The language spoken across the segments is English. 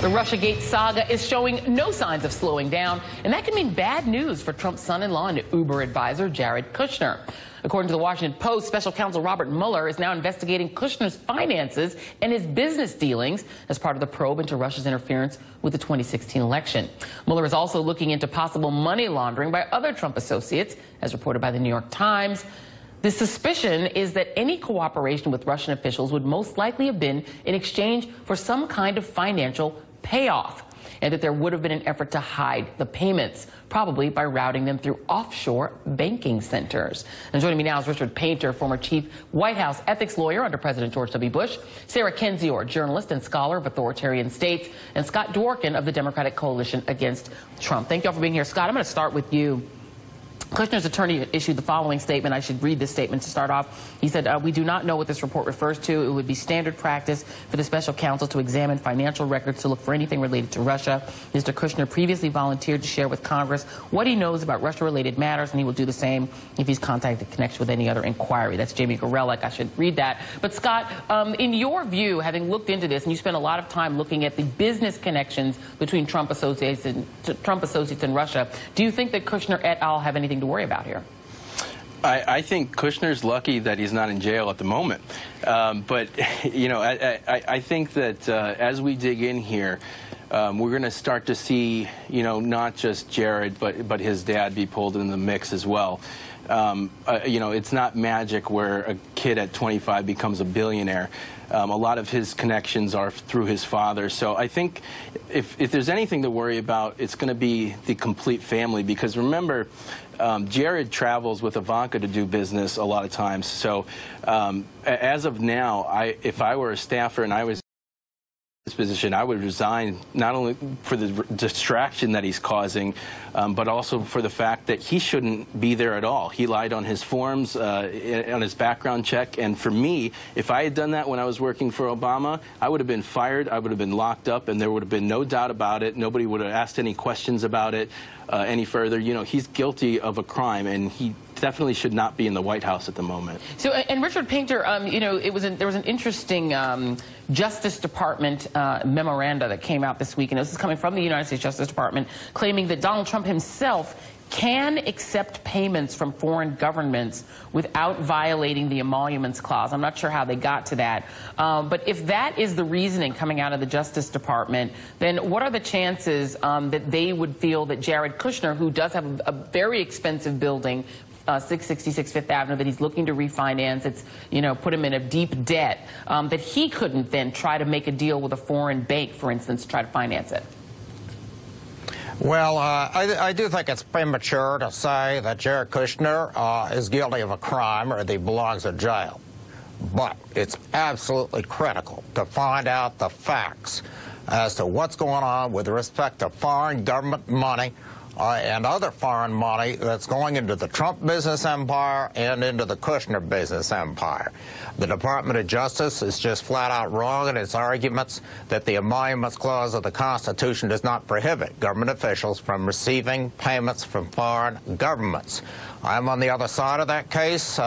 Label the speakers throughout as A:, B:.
A: The Russiagate saga is showing no signs of slowing down, and that could mean bad news for Trump's son-in-law and Uber advisor, Jared Kushner. According to the Washington Post, special counsel Robert Mueller is now investigating Kushner's finances and his business dealings as part of the probe into Russia's interference with the 2016 election. Mueller is also looking into possible money laundering by other Trump associates, as reported by the New York Times. The suspicion is that any cooperation with Russian officials would most likely have been in exchange for some kind of financial payoff, and that there would have been an effort to hide the payments, probably by routing them through offshore banking centers. And joining me now is Richard Painter, former chief White House ethics lawyer under President George W. Bush, Sarah Kendzior, journalist and scholar of authoritarian states, and Scott Dworkin of the Democratic Coalition Against Trump. Thank you all for being here. Scott, I'm going to start with you. Kushner's attorney issued the following statement. I should read this statement to start off. He said, we do not know what this report refers to. It would be standard practice for the special counsel to examine financial records to look for anything related to Russia. Mr. Kushner previously volunteered to share with Congress what he knows about Russia-related matters, and he will do the same if he's contacted in connection with any other inquiry. That's Jamie Gorelick. I should read that. But Scott, in your view, having looked into this, and you spent a lot of time looking at the business connections between Trump associates and Russia, do you think that Kushner et al. Have anything to worry about here?
B: I think Kushner's lucky that he's not in jail at the moment. But, you know, I think that as we dig in here, we're going to start to see, you know, not just Jared, but his dad be pulled in the mix as well. You know, it's not magic where a kid at 25 becomes a billionaire. A lot of his connections are through his father. So I think if there's anything to worry about, it's going to be the complete family. Because remember, Jared travels with Ivanka to do business a lot of times. So as of now, if I were a staffer and I was this position, I would resign, not only for the distraction that he's causing, but also for the fact that he shouldn't be there at all. He lied on his forms, on his background check, and for me, if I had done that when I was working for Obama, I would have been fired, I would have been locked up, and there would have been no doubt about it. Nobody would have asked any questions about it any further. You know, he's guilty of a crime, and he definitely should not be in the White House at the moment. So, and Richard Painter, you know, there was an interesting Justice Department memoranda that came out this week, and this is coming from the United States Justice Department, claiming that Donald Trump himself can accept payments from foreign governments without violating the Emoluments clause. I'm not sure how they got to that. But if that is the reasoning coming out of the Justice Department, then what are the chances that they would feel that Jared Kushner, who does have a very expensive building, 666 Fifth Avenue, that he's looking to refinance, it's, you know, put him in a deep debt, that he couldn't then try to make a deal with a foreign bank, for instance, to try to finance it?
C: Well, I do think it's premature to say that Jared Kushner is guilty of a crime or that he belongs in jail. But it's absolutely critical to find out the facts as to what's going on with respect to foreign government money and other foreign money that's going into the Trump business empire and into the Kushner business empire. The Department of Justice is just flat out wrong in its arguments that the Emoluments Clause of the Constitution does not prohibit government officials from receiving payments from foreign governments. I'm on the other side of that case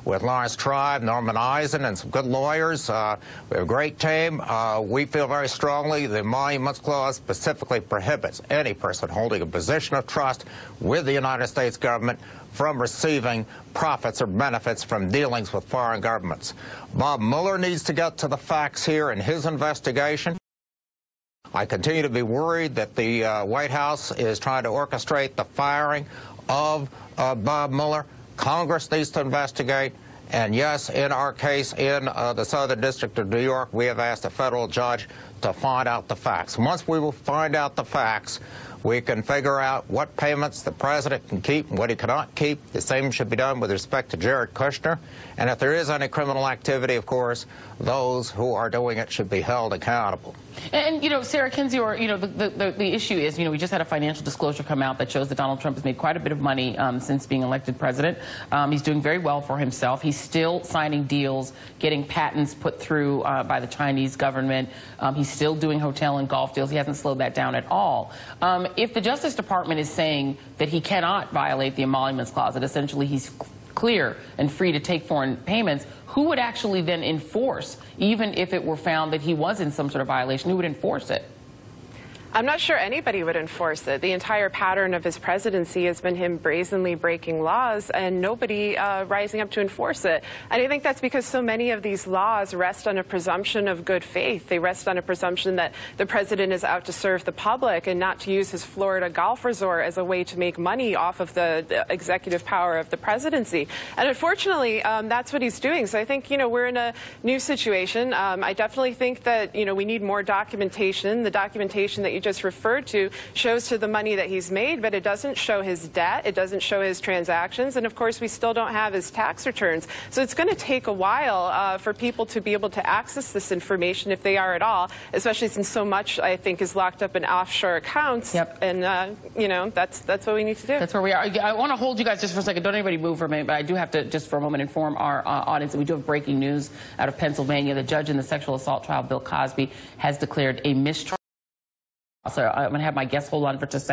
C: with Lawrence Tribe, Norman Eisen, and some good lawyers. We have a great team. We feel very strongly the Emoluments Clause specifically prohibits any person holding a position of trust with the United States government from receiving profits or benefits from dealings with foreign governments. Bob Mueller needs to get to the facts here in his investigation. I continue to be worried that the White House is trying to orchestrate the firing of Bob Mueller. Congress needs to investigate. And yes, in our case in the Southern District of New York, we have asked a federal judge to find out the facts. Once we will find out the facts, we can figure out what payments the president can keep and what he cannot keep. The same should be done with respect to Jared Kushner. And if there is any criminal activity, of course, those who are doing it should be held accountable.
A: And, you know, Sarah Kendzior, you know, the issue is, you know, we just had a financial disclosure come out that shows that Donald Trump has made quite a bit of money since being elected president. He's doing very well for himself. He's still signing deals, getting patents put through by the Chinese government. He's still doing hotel and golf deals. He hasn't slowed that down at all. If the Justice Department is saying that he cannot violate the Emoluments Clause, that essentially he's clear and free to take foreign payments, who would actually then enforce, even if it were found that he was in some sort of violation, who would enforce it?
D: I'm not sure anybody would enforce it. The entire pattern of his presidency has been him brazenly breaking laws and nobody rising up to enforce it. And I think that's because so many of these laws rest on a presumption of good faith. They rest on a presumption that the president is out to serve the public and not to use his Florida golf resort as a way to make money off of the executive power of the presidency. And unfortunately, that's what he's doing. So I think, we're in a new situation. I definitely think that, we need more documentation. The documentation that you just referred to shows to the money that he's made, but it doesn't show his debt. It doesn't show his transactions. And of course, we still don't have his tax returns. So it's going to take a while for people to be able to access this information if they are at all, especially since so much, I think, is locked up in offshore accounts.
A: Yep.
D: And, that's what we need to do.
A: That's where we are. I want to hold you guys just for a second. Don't anybody move for a minute, but I do have to just for a moment inform our audience that we do have breaking news out of Pennsylvania. The judge in the sexual assault trial, Bill Cosby, has declared a mistrial. So I'm going to have my guests hold on for just a second.